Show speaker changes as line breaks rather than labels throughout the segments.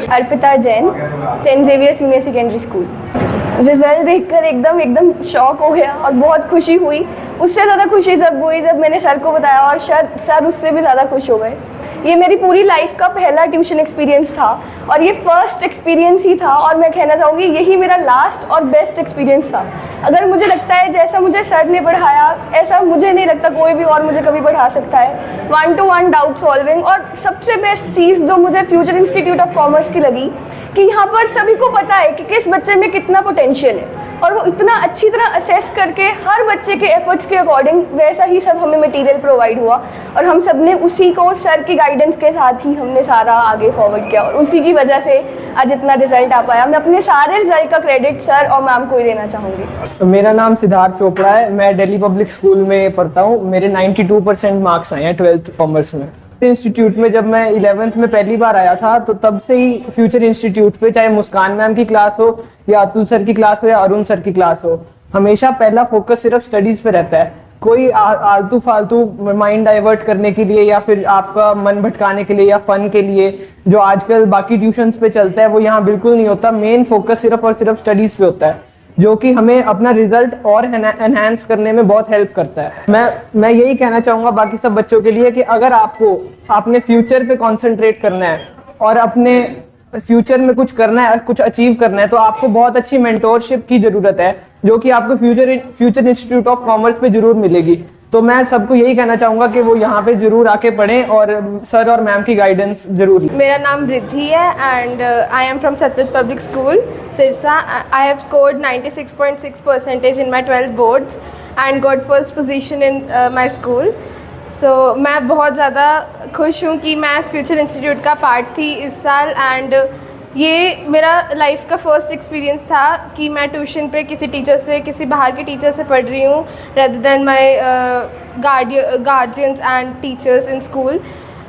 Arpita Jain, Saint Xavier Senior Secondary School. Result देखकर एकदम shock हो गया और बहुत खुशी हुई। उससे ज़्यादा खुशी जब हुई जब मैंने सर को बताया और सर उससे भी ज़्यादा खुश हो गए। ये मेरी पूरी लाइफ का पहला ट्यूशन एक्सपीरियंस था और ये फर्स्ट एक्सपीरियंस ही था और मैं कहना चाहूँगी यही मेरा लास्ट और बेस्ट एक्सपीरियंस था। अगर मुझे लगता है जैसा मुझे सर ने पढ़ाया ऐसा मुझे नहीं लगता कोई भी और मुझे कभी पढ़ा सकता है। 1-to-1 doubt solving. और सबसे बेस्ट चीज़ जो मुझे फ्यूचर इंस्टीट्यूट ऑफ कॉमर्स की लगी कि यहाँ पर सभी को पता है कि किस बच्चे में कितना पोटेंशियल है और वो इतना अच्छी तरह असेस करके हर बच्चे के एफर्ट्स के अकॉर्डिंग वैसा ही सब हमें मटेरियल प्रोवाइड हुआ और हम सब ने उसी को सर की गाइडेंस के साथ ही हमने सारा आगे फॉरवर्ड किया और उसी की वजह से आज इतना रिजल्ट आ पाया। मैं अपने सारे रिजल्ट का क्रेडिट सर और मैम को ही देना चाहूँगी।
मेरा नाम सिद्धार्थ चोपड़ा है, मैं दिल्ली पब्लिक स्कूल में पढ़ता हूँ। मेरे 92% मार्क्स आए हैं 12th कॉमर्स में। इंस्टीट्यूट में जब मैं 11th में पहली बार आया था तो तब से ही फ्यूचर इंस्टीट्यूट पे चाहे मुस्कान मैम की क्लास हो या अतुल सर की क्लास हो या अरुण सर की क्लास हो, हमेशा पहला फोकस सिर्फ स्टडीज पे रहता है। कोई आलतू फालतू माइंड डाइवर्ट करने के लिए या फिर आपका मन भटकाने के लिए या फन के लिए जो आजकल बाकी ट्यूशंस पे चलता है वो यहाँ बिल्कुल नहीं होता। मेन फोकस सिर्फ और सिर्फ स्टडीज पे होता है जो कि हमें अपना रिजल्ट और एनहांस करने में बहुत हेल्प करता है। मैं यही कहना चाहूँगा बाकी सब बच्चों के लिए कि अगर आपको अपने फ्यूचर पे कंसंट्रेट करना है और अपने फ्यूचर में कुछ करना है, कुछ अचीव करना है तो आपको बहुत अच्छी मेंटोरशिप की ज़रूरत है जो कि आपको फ्यूचर इंस्टीट्यूट ऑफ कॉमर्स पे ज़रूर मिलेगी। तो मैं सबको यही कहना चाहूँगा कि वो यहाँ पे ज़रूर आके पढ़ें और सर और मैम की गाइडेंस ज़रूर लें।
मेरा नाम रिद्धि है and I am from Sutlej public school Sirsa. I have scored 96.6% in my 12 boards and got first position in my school. So मैं बहुत ज़्यादा खुश हूँ कि मैं फ्यूचर इंस्टीट्यूट का पार्ट थी इस साल एंड ये मेरा लाइफ का फर्स्ट एक्सपीरियंस था कि मैं ट्यूशन पे किसी टीचर से, किसी बाहर के टीचर से पढ़ रही हूँ rather than my guardians and teachers in school.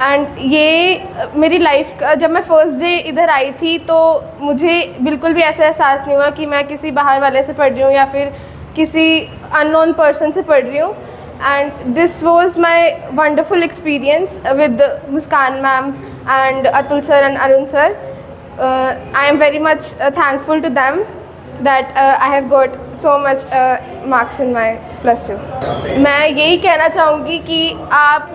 And ये मेरी लाइफ का जब मैं फ़र्स्ट डे इधर आई थी तो मुझे बिल्कुल भी ऐसा एहसास नहीं हुआ कि मैं किसी बाहर वाले से पढ़ रही हूँ या फिर किसी अननोन पर्सन से पढ़ रही हूँ। And this was my wonderful experience with Muskan ma'am and Atul sir and Arun sir. I am very much thankful to them that I have got so much marks in my +2. मैं यही कहना चाहूँगी कि आप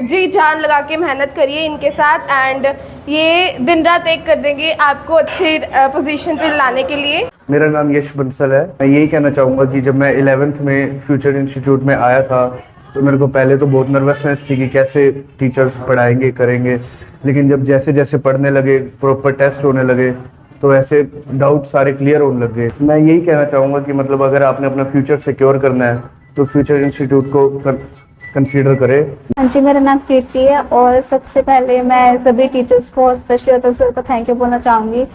जी जान लगा के मेहनत करिए इनके साथ एंड ये दिन रात एक कर देंगे आपको अच्छी पोजीशन पे लाने के लिए।
मेरा नाम यश बंसल है। मैं यही कहना चाहूँगा कि जब मैं 11th में फ्यूचर इंस्टीट्यूट में आया था तो मेरे को पहले तो बहुत नर्वसनेस थी कि कैसे टीचर्स पढ़ाएंगे करेंगे, लेकिन जब जैसे जैसे पढ़ने लगे, प्रॉपर टेस्ट होने लगे तो ऐसे डाउट सारे क्लियर होने लग गए। मैं यही कहना चाहूँगा कि मतलब अगर आपने अपना फ्यूचर सिक्योर करना है तो फ्यूचर इंस्टीट्यूट को कंसीडर करें।
हाँ जी, मेरा नाम कीर्ति है और सबसे पहले मैं सभी टीचर्स को स्पेशली अतुल सर को थैंक यू बोलना चाहूँगी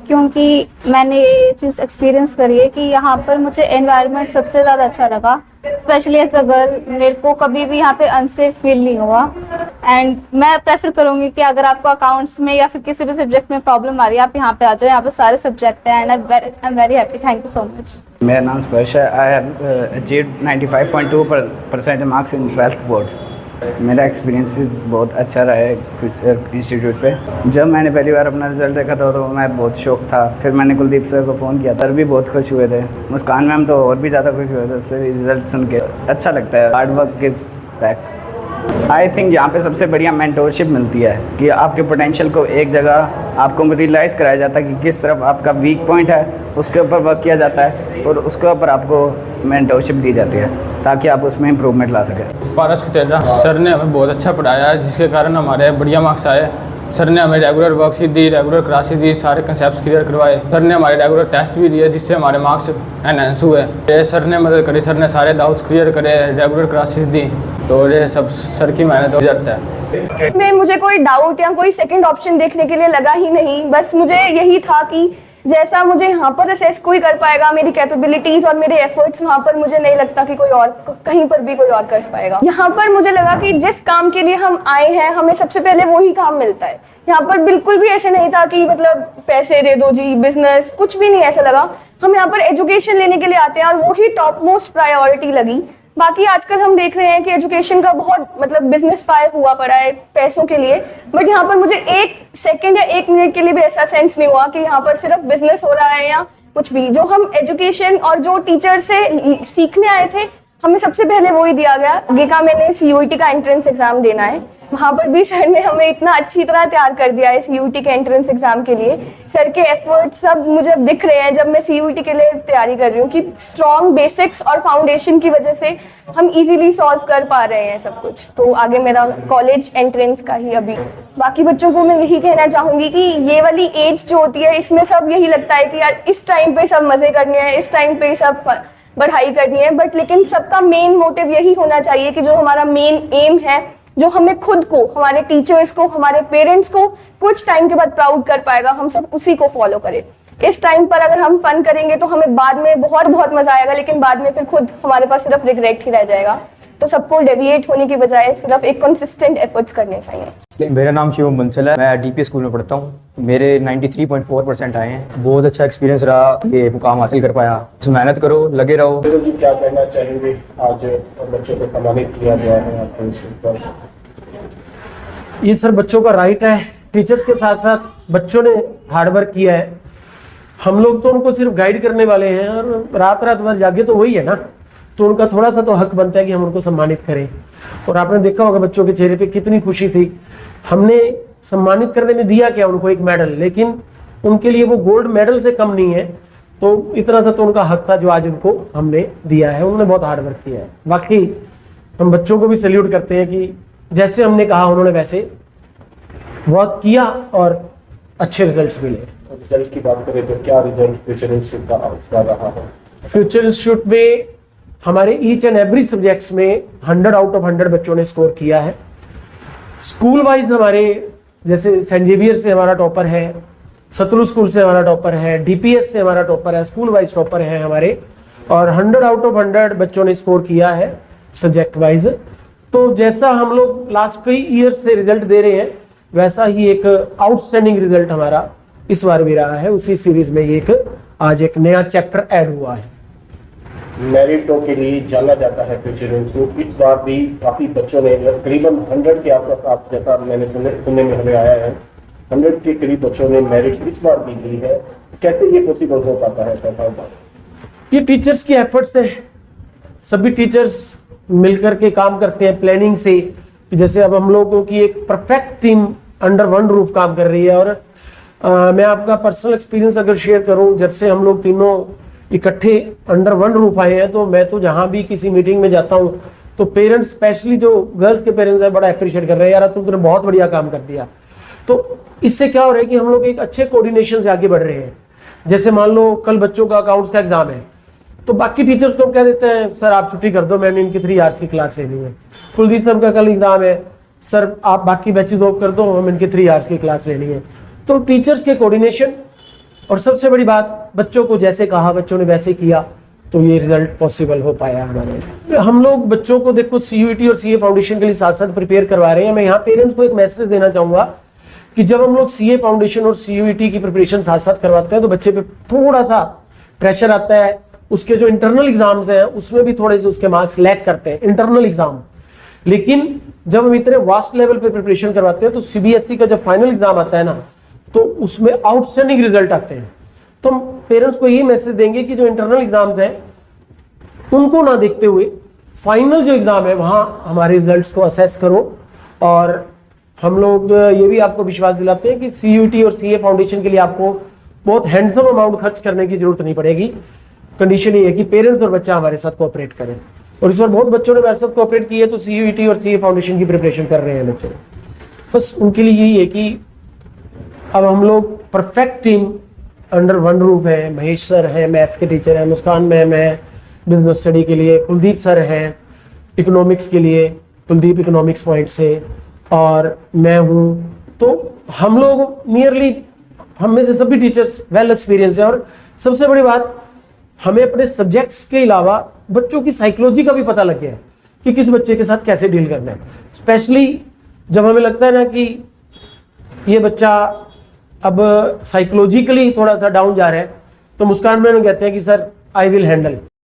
क्योंकि मैंने ये चीज़ एक्सपीरियंस करी है कि यहाँ पर मुझे एनवायरनमेंट सबसे ज़्यादा अच्छा लगा। स्पेशली एज अ गर्ल मेरे को कभी भी यहाँ पे अनसेफ फील नहीं हुआ एंड मैं प्रेफर करूँगी कि अगर आपको अकाउंट्स में या फिर किसी भी सब्जेक्ट में प्रॉब्लम आ रही है आप यहाँ पे आ जाए। यहाँ पे सारे सब्जेक्ट हैं and I am very happy. Thank you so much.
मेरा नाम स्पर्श है। I have achieved 95.2% marks in 12th board. मेरा एक्सपीरियंस बहुत अच्छा रहा है फ्यूचर इंस्टीट्यूट पे। जब मैंने पहली बार अपना रिज़ल्ट देखा था तो मैं बहुत शौक था। फिर मैंने कुलदीप सर को फ़ोन किया, सर भी बहुत खुश हुए थे। मुस्कान मैम तो और भी ज़्यादा खुश हुए थे। उससे रिज़ल्ट सुन के अच्छा लगता है। Hard work gives back. I think यहाँ पे सबसे बढ़िया मेंटोरशिप मिलती है कि आपके पोटेंशियल को एक जगह आपको रियलाइज़ कराया जाता है कि किस तरफ आपका वीक पॉइंट है, उसके ऊपर वर्क किया जाता है और उसके ऊपर आपको मेंटोरशिप दी जाती है ताकि आप उसमें इम्प्रूवमेंट ला सकें।
पारस फतेला सर ने हमें बहुत अच्छा पढ़ाया जिसके कारण हमारे बढ़िया मार्क्स आए। सर ने हमें रेगुलर वर्कशीट दी, रेगुलर क्लासेस दी, सारे कंसेप्ट क्लियर करवाए। सर ने हमारे रेगुलर टेस्ट भी दिए जिससे हमारे मार्क्स एनहेंस हुए। सर ने मदद करी, सर ने सारे डाउट्स क्लियर करे, रेगुलर क्लासेस दी। तो ये सब सर की मेहनत हो जाता है।
इसमें मुझे कोई डाउट या कोई सेकंड ऑप्शन देखने के लिए लगा ही नहीं। बस मुझे यही था कि जैसा मुझे यहाँ पर असेस कोई कर पाएगा, मेरी कैपेबिलिटीज़ और मेरे एफर्ट्स, वहाँ पर मुझे नहीं लगता कि कोई और कहीं पर भी कोई और कर पाएगा। यहाँ पर मुझे लगा कि जिस काम के लिए हम आए हैं हमें सबसे पहले वही काम मिलता है। यहाँ पर बिल्कुल भी ऐसे नहीं था कि मतलब पैसे दे दो जी, बिजनेस, कुछ भी नहीं ऐसा लगा। हम यहाँ पर एजुकेशन लेने के लिए आते हैं और वही टॉप मोस्ट प्रायोरिटी लगी। बाकी आजकल हम देख रहे हैं कि एजुकेशन का बहुत मतलब बिजनेस फायर हुआ पड़ा है पैसों के लिए, बट यहाँ पर मुझे 1 सेकंड या 1 मिनट के लिए भी ऐसा सेंस नहीं हुआ कि यहाँ पर सिर्फ बिजनेस हो रहा है या कुछ भी। जो हम एजुकेशन और जो टीचर से सीखने आए थे, हमें सबसे पहले वही दिया गया। आगे का मैंने CUET का एंट्रेंस एग्जाम देना है, वहाँ पर भी सर ने हमें इतना अच्छी तरह तैयार कर दिया है CUET के एंट्रेंस एग्जाम के लिए। सर के एफर्ट सब मुझे अब दिख रहे हैं जब मैं CUET के लिए तैयारी कर रही हूँ कि स्ट्रॉन्ग बेसिक्स और फाउंडेशन की वजह से हम इजीली सॉल्व कर पा रहे हैं सब कुछ। तो आगे मेरा कॉलेज एंट्रेंस का ही अभी। बाकी बच्चों को मैं यही कहना चाहूँगी कि ये वाली एज जो होती है, इसमें सब यही लगता है कि यार इस टाइम पे सब मज़े करने हैं, इस टाइम पे सब पढ़ाई करनी है, बट लेकिन सबका मेन मोटिव यही होना चाहिए कि जो हमारा मेन एम है, जो हमें खुद को, हमारे टीचर्स को, हमारे पेरेंट्स को कुछ टाइम के बाद प्राउड कर पाएगा, हम सब उसी को फॉलो करें। इस टाइम पर अगर हम फन करेंगे तो हमें बाद में बहुत बहुत मजा आएगा, लेकिन बाद में फिर खुद हमारे पास सिर्फ रिग्रेट ही रह जाएगा। तो सबको डेविएट होने की बजाय सिर्फ एक कंसिस्टेंट एफर्ट्स करने चाहिए।
मेरा नाम शिवम बंसल है, मैं DPS स्कूल में पढ़ता हूँ। मेरे 93.4% आए हैं। बहुत अच्छा एक्सपीरियंस रहा, ये मुकाम हासिल कर पाया। तो मेहनत करो, लगे रहो।
तो जी क्या कहना चाहेंगे, आज बच्चों को सम्मानित किया गया है आपके इंस्टीट्यूट पर?
ये सर बच्चों का राइट है। टीचर्स के साथ साथ बच्चों ने हार्डवर्क किया है, हम लोग तो उनको सिर्फ गाइड करने वाले हैं, और रात रात भर जागे तो वही है ना, तो उनका थोड़ा सा तो हक बनता है कि हम उनको सम्मानित करें। और आपने देखा होगा बच्चों के चेहरे पे कितनी खुशी थी। हमने सम्मानित करने में दिया क्या उनको, एक मेडल, लेकिन उनके लिए वो गोल्ड मेडल से कम नहीं है। तो इतना सा तो उनका हक था जो आज उनको हमने दिया है। उन्होंने बहुत हार्ड वर्क किया है। वाकई हम बच्चों को भी सैल्यूट करते हैं कि जैसे हमने कहा उन्होंने वैसे वर्क किया और अच्छे रिजल्ट्स मिले।
रिजल्ट की बात करें तो क्या रिजल्ट फ्यूचर इंस्टीट्यूट का इस बार रहा है?
फ्यूचर इंस्टीट्यूट में हमारे ईच एंड एवरी सब्जेक्ट्स में 100 आउट ऑफ 100 बच्चों ने स्कोर किया है। स्कूल वाइज हमारे जैसे सेंट जेवियर से हमारा टॉपर है, सतलुज स्कूल से हमारा टॉपर है, DPS से हमारा टॉपर है, स्कूल वाइज टॉपर है हमारे, और 100 आउट ऑफ 100 बच्चों ने स्कोर किया है सब्जेक्ट वाइज। तो जैसा हम लोग लास्ट कई ईयर से रिजल्ट दे रहे हैं, वैसा ही एक आउटस्टैंडिंग रिजल्ट हमारा इस बार भी रहा है। उसी सीरीज में एक आज एक नया चैप्टर ऐड हुआ है।
मेरिटों के लिए जाना जाता है फ्यूचर इंस्टीट्यूट। इस बार भी काफी बच्चों ने करीबन 100 के आसपास, आप जैसा मैंने सुनने में हमें आया है, 100 के करीब बच्चों ने मेरिट इस बार भी ली है। कैसे ये पॉसिबल हो पाता है सर?
ये टीचर्स की एफर्ट्स है। सभी टीचर्स मिलकर के काम करते हैं प्लानिंग से। जैसे अब हम लोगों की एक perfect team under one roof काम कर रही है। और मैं आपका पर्सनल एक्सपीरियंस अगर शेयर करूं, जब से हम लोग तीनों इकट्ठे अंडर वन रूफ आए हैं, तो मैं तो जहां भी किसी मीटिंग में जाता हूं तो पेरेंट्स, स्पेशली जो गर्ल्स के पेरेंट्स हैं, बड़ा अप्रिशिएट कर रहे हैं, यार तुमने बहुत बढ़िया काम कर दिया। तो इससे क्या हो रहा है कि हम लोग एक अच्छे कोऑर्डिनेशन से आगे बढ़ रहे हैं। जैसे मान लो कल बच्चों का अकाउंट्स का एग्जाम है, तो बाकी टीचर्स को हम कह देते हैं सर आप छुट्टी कर दो, मैंने इनकी 3 आवर्स की क्लास लेनी है। कुलदीप सर का कल एग्जाम है, सर आप बाकी बैचेज ऑफ कर दो, हम इनकी 3 आवर्स की क्लास लेनी है। तो टीचर्स के कोऑर्डिनेशन, और सबसे बड़ी बात बच्चों को जैसे कहा बच्चों ने वैसे किया, तो ये रिजल्ट पॉसिबल हो पाया हमारे। हम लोग बच्चों को देखो CUET और CA फाउंडेशन के लिए साथ साथ प्रिपेयर करवा रहे हैं। मैं यहाँ पेरेंट्स को एक मैसेज देना चाहूँगा कि जब हम लोग CA फाउंडेशन और CUET की प्रिपरेशन साथ साथ करवाते हैं तो बच्चे पे थोड़ा सा प्रेशर आता है। उसके जो इंटरनल एग्जाम्स हैं उसमें भी थोड़े से उसके मार्क्स लैग करते हैं, इंटरनल एग्जाम। लेकिन जब हम इतने वास्ट लेवल पे प्रिपरेशन करवाते हैं तो CBSE का जब फाइनल एग्जाम आता है ना, तो उसमें आउटस्टैंडिंग रिजल्ट आते हैं। तो हम पेरेंट्स को यही मैसेज देंगे कि जो इंटरनल एग्जाम्स हैं उनको ना देखते हुए फाइनल जो एग्जाम है वहां हमारे रिजल्ट्स को असेस करो। और हम लोग ये भी आपको विश्वास दिलाते हैं कि CUET और CA फाउंडेशन के लिए आपको बहुत हैंडसम अमाउंट खर्च करने की जरूरत नहीं पड़ेगी। कंडीशन ये है कि पेरेंट्स और बच्चा हमारे साथ कोऑपरेट करें। और इस बार बहुत बच्चों ने मेरे साथ कोऑपरेट किया है, तो CUET और CA फाउंडेशन की प्रिपरेशन कर रहे हैं बच्चे। बस उनके लिए यही है कि अब हम लोग perfect team under one roof है। महेश सर हैं, मैथ्स के टीचर हैं, मुस्कान मैम है बिजनेस स्टडी के लिए, कुलदीप सर हैं इकोनॉमिक्स के लिए, कुलदीप इकोनॉमिक्स पॉइंट से, और मैं हूँ। तो हम लोग नियरली, हम में से सभी टीचर्स वेल एक्सपीरियंस है। और सबसे बड़ी बात, हमें अपने सब्जेक्ट्स के अलावा बच्चों की साइकोलॉजी का भी पता लग गया है कि किस बच्चे के साथ कैसे डील करना है। स्पेशली जब हमें लगता है ना कि ये बच्चा अब साइकोलॉजिकली थोड़ा सा डाउन जा रहा है, तो मुस्कान मैम कहते हैं कि सर आई विल हैंडल।